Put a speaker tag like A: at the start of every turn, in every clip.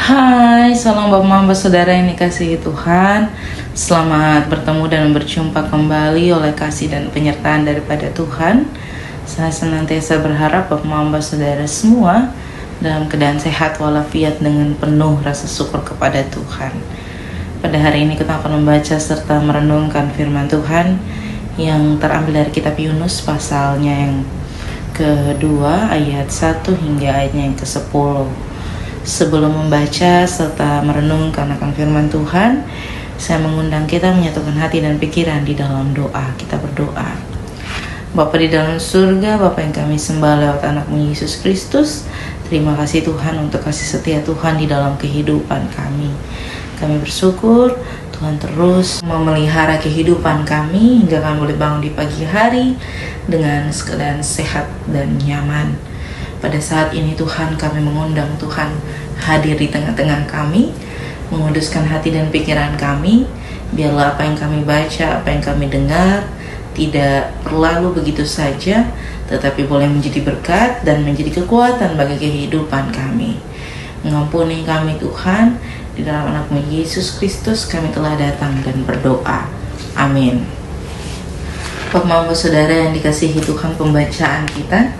A: Hai, salam Bapak Mama Saudara yang dikasihi Tuhan. Selamat bertemu dan berjumpa kembali oleh kasih dan penyertaan daripada Tuhan. Saya senantiasa berharap Bapak Mama Saudara semua dalam keadaan sehat walafiat dengan penuh rasa syukur kepada Tuhan. Pada hari ini kita akan membaca serta merenungkan firman Tuhan yang terambil dari kitab Yunus pasalnya yang kedua ayat 1 hingga ayatnya yang ke-10. Sebelum membaca serta merenungkan akan firman Tuhan, saya mengundang kita menyatukan hati dan pikiran di dalam doa. Kita berdoa. Bapa di dalam surga, Bapa yang kami sembah lewat anak-Mu Yesus Kristus, terima kasih Tuhan untuk kasih setia Tuhan di dalam kehidupan kami. Kami bersyukur Tuhan terus memelihara kehidupan kami hingga kami boleh bangun di pagi hari dengan keadaan sehat dan nyaman. Pada saat ini Tuhan, kami mengundang Tuhan hadir di tengah-tengah kami, menguduskan hati dan pikiran kami. Biarlah apa yang kami baca, apa yang kami dengar tidak berlalu begitu saja, tetapi boleh menjadi berkat dan menjadi kekuatan bagi kehidupan kami. Mengampuni kami Tuhan, di dalam anak-Mu Yesus Kristus kami telah datang dan berdoa. Amin. Bapak Saudara yang dikasihi Tuhan, pembacaan kita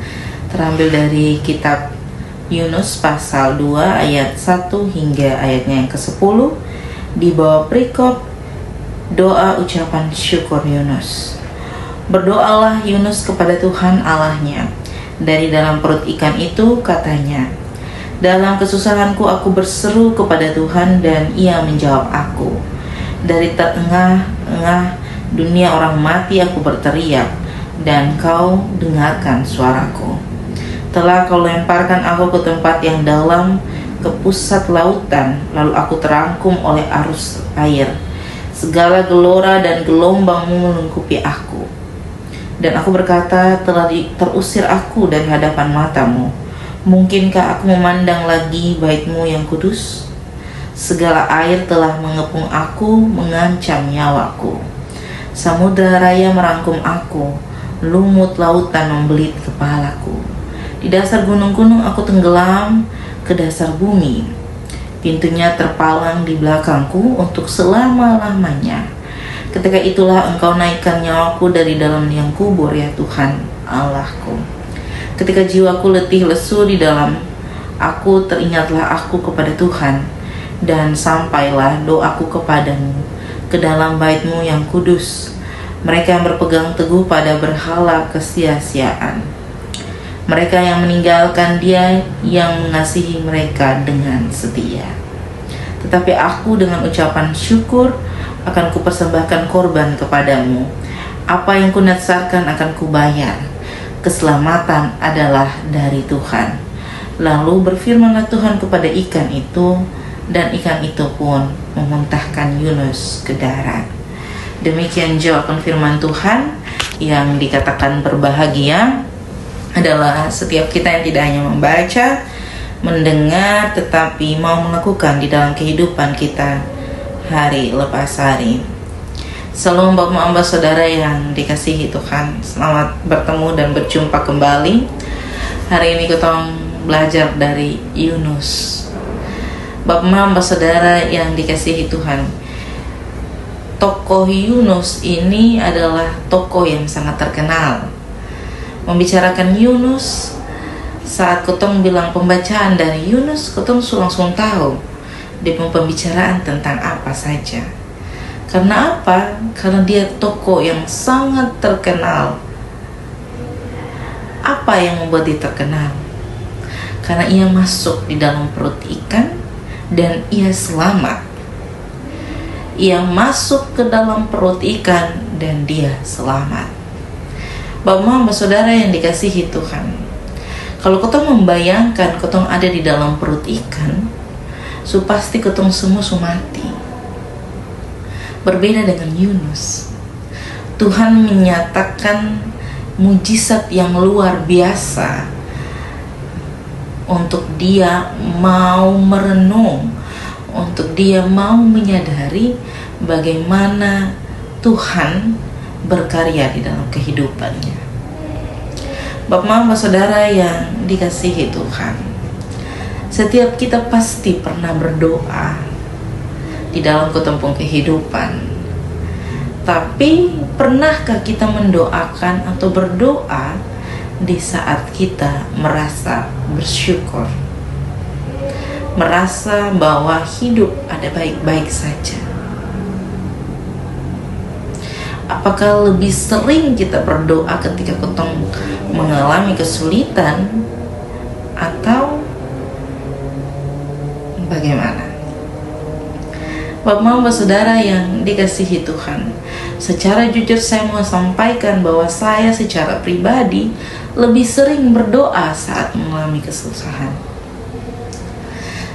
A: terambil dari kitab Yunus pasal 2 ayat 1 hingga ayatnya yang ke-10 di bawah perikop doa ucapan syukur Yunus. Berdoalah Yunus kepada Tuhan Allahnya. Dari dalam perut ikan itu katanya, dalam kesusahanku aku berseru kepada Tuhan dan Ia menjawab aku. Dari tengah-tengah dunia orang mati aku berteriak dan Kau dengarkan suaraku. Telah Kau lemparkan aku ke tempat yang dalam, ke pusat lautan, lalu aku terangkum oleh arus air. Segala gelora dan gelombang-Mu melingkupi aku. Dan aku berkata, telah terusir aku dari hadapan mata-Mu. Mungkinkah aku memandang lagi bait-Mu yang kudus? Segala air telah mengepung aku, mengancam nyawaku. Samudra raya merangkum aku, lumut lautan membelit kepalaku. Di dasar gunung-gunung aku tenggelam ke dasar bumi. Pintunya terpalang di belakangku untuk selama-lamanya. Ketika itulah Engkau naikkan nyawaku dari dalam liang kubur, ya Tuhan Allahku. Ketika jiwaku letih lesu di dalam aku, teringatlah aku kepada Tuhan, dan sampailah doaku kepadamu ke dalam bait-Mu yang kudus. Mereka yang berpegang teguh pada berhala kesia-siaan, mereka yang meninggalkan Dia yang mengasihi mereka dengan setia. Tetapi aku dengan ucapan syukur akan kupersembahkan korban kepadamu. Apa yang kunasarkan akan kubayar. Keselamatan adalah dari Tuhan. Lalu berfirmanlah Tuhan kepada ikan itu, dan ikan itu pun memuntahkan Yunus ke darat. Demikian jawaban firman Tuhan yang dikatakan berbahagia adalah setiap kita yang tidak hanya membaca, mendengar, tetapi mau melakukan di dalam kehidupan kita hari lepas hari. Salam Bapak Saudara yang dikasihi Tuhan, selamat bertemu dan berjumpa kembali. Hari ini kita belajar dari Yunus. Bapak Saudara yang dikasihi Tuhan, tokoh Yunus ini adalah tokoh yang sangat terkenal. Membicarakan Yunus, saat Kotong bilang pembacaan dari Yunus, Kotong langsung tahu dia pembicaraan tentang apa saja. Karena apa? Karena dia tokoh yang sangat terkenal. Apa yang membuat dia terkenal? Karena ia masuk di dalam perut ikan dan ia selamat. Ia masuk ke dalam perut ikan dan dia selamat. Bapak Saudara yang dikasihi Tuhan, kalau Kotong membayangkan Kotong ada di dalam perut ikan, pasti Kotong semua mati. Berbeda dengan Yunus, Tuhan menyatakan mujizat yang luar biasa untuk dia mau merenung, untuk dia mau menyadari bagaimana Tuhan berkarya di dalam kehidupannya. Bapak Saudara yang dikasihi Tuhan, Setiap kita pasti pernah berdoa di dalam ketempung kehidupan. Tapi pernahkah kita mendoakan atau berdoa di saat kita merasa bersyukur, merasa bahwa hidup ada baik-baik saja? Apakah lebih sering kita berdoa ketika kita mengalami kesulitan, atau bagaimana? Bapak-bapak saudara yang dikasihi Tuhan, secara jujur saya mau sampaikan bahwa saya secara pribadi lebih sering berdoa saat mengalami kesusahan.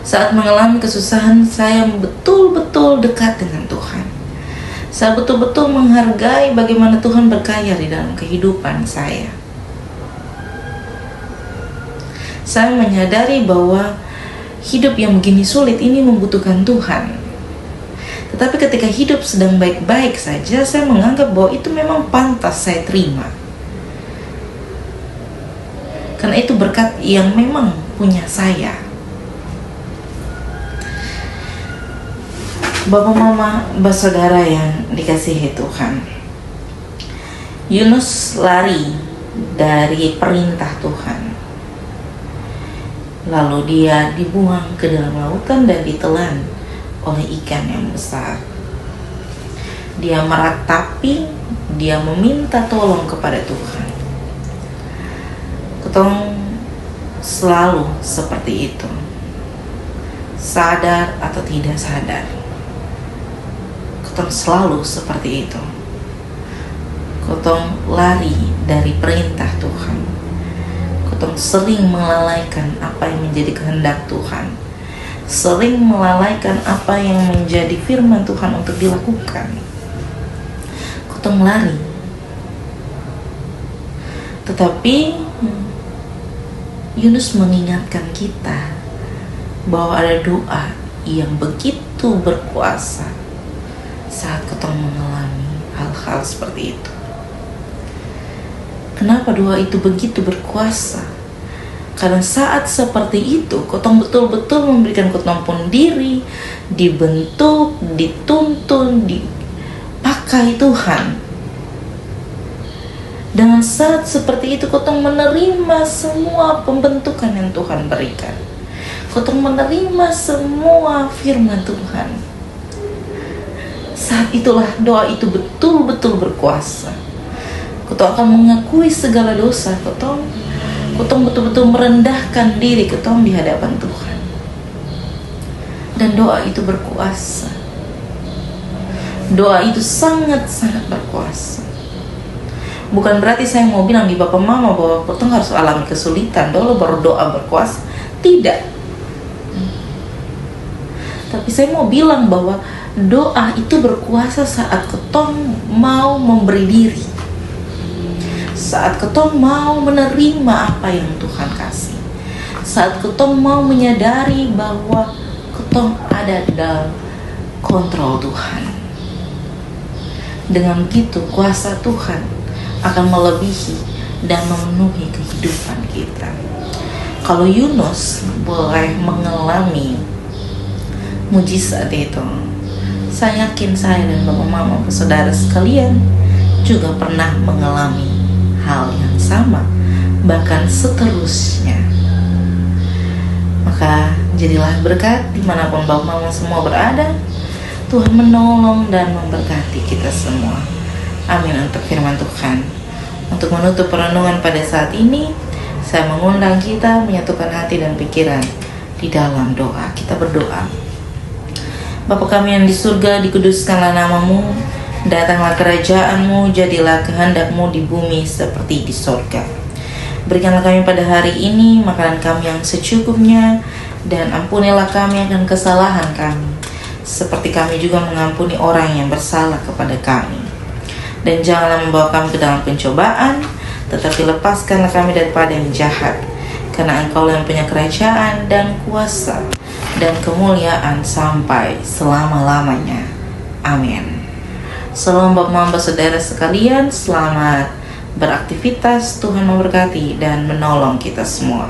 A: Saat mengalami kesusahan, saya betul-betul dekat dengan Tuhan. Saya betul-betul menghargai bagaimana Tuhan berkarya di dalam kehidupan saya. Saya menyadari bahwa hidup yang begini sulit ini membutuhkan Tuhan. Tetapi ketika hidup sedang baik-baik saja, saya menganggap bahwa itu memang pantas saya terima. Karena itu berkat yang memang punya saya. Bapak, mama, saudara yang dikasihi Tuhan, Yunus lari dari perintah Tuhan. Lalu dia dibuang ke dalam lautan dan ditelan oleh ikan yang besar. Dia meratapi, dia meminta tolong kepada Tuhan. Ketong selalu seperti itu, sadar atau tidak sadar. Ketong selalu seperti itu. Ketong lari dari perintah Tuhan. Ketong sering melalaikan apa yang menjadi kehendak Tuhan, sering melalaikan apa yang menjadi firman Tuhan untuk dilakukan. Ketong lari. Tetapi Yunus mengingatkan kita bahwa ada doa yang begitu berkuasa saat ketong mengalami hal-hal seperti itu. Kenapa doa itu begitu berkuasa? Karena saat seperti itu, ketong betul-betul memberikan ketong pun diri, dibentuk, dituntun, dipakai Tuhan. Dengan saat seperti itu, ketong menerima semua pembentukan yang Tuhan berikan. Ketong menerima semua firman Tuhan. Saat itulah doa itu betul-betul berkuasa. Ketong akan mengakui segala dosa ketong betul-betul merendahkan diri ketong di hadapan Tuhan. Dan doa itu berkuasa. Doa itu sangat-sangat berkuasa. Bukan berarti saya mau bilang di bapak mama bahwa ketong harus alami kesulitan dulu baru doa berkuasa. Tidak. Tapi saya mau bilang bahwa doa itu berkuasa saat ketong mau memberi diri, saat ketong mau menerima apa yang Tuhan kasih, saat ketong mau menyadari bahwa ketong ada dalam kontrol Tuhan. Dengan begitu kuasa Tuhan akan melebihi dan memenuhi kehidupan kita. Kalau Yunus boleh mengalami mujizat itu, saya yakin saya dan bapak mama saudara sekalian juga pernah mengalami hal yang sama, bahkan seterusnya. Maka jadilah berkat dimanapun bapak mama semua berada. Tuhan menolong dan memberkati kita semua. Amin. Untuk firman Tuhan. Untuk menutup perenungan pada saat ini, saya mengundang kita menyatukan hati dan pikiran di dalam doa. Kita berdoa. Bapa kami yang di surga, dikuduskanlah namamu, datanglah kerajaanmu, jadilah kehendakmu di bumi seperti di surga. Berikanlah kami pada hari ini makanan kami yang secukupnya, dan ampunilah kami akan kesalahan kami, seperti kami juga mengampuni orang yang bersalah kepada kami. Dan janganlah membawa kami ke dalam pencobaan, tetapi lepaskanlah kami daripada yang jahat, karena Engkau yang punya kerajaan dan kuasa dan kemuliaan sampai selama-lamanya. Amin. Salam bapak saudara sekalian, selamat beraktivitas. Tuhan memberkati dan menolong kita semua.